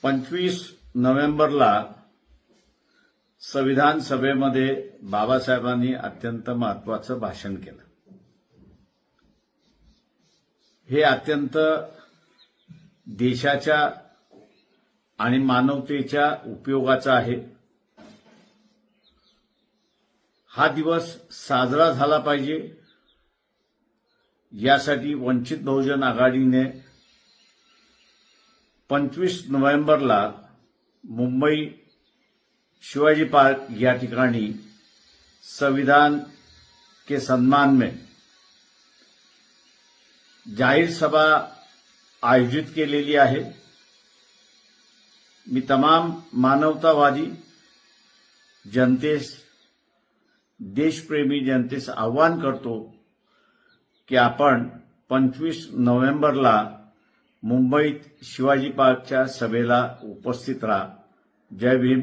25 नोव्हेंबरला संविधान सभेमध्ये बाबासाहेबांनी अत्यंत महत्वाचं भाषण केलं. हे अत्यंत देशाच्या आणि मानवतेच्या उपयोगाचं आहे. हा दिवस साजरा झाला पाहिजे यासाठी वंचित बहुजन आघाडीने 25 नोव्हेंबरला मुंबई शिवाजी पार्क या ठिकाणी संविधान के सम्मान में जाहीर सभा आयोजित केलेली आहे. मी तमाम मानवतावादी जनतेस, देशप्रेमी जनतेस आवाहन करतो की आपण 25 नोव्हेंबरला मुंबईत शिवाजी पार्कच्या सभेला उपस्थित राहा. जय भीम,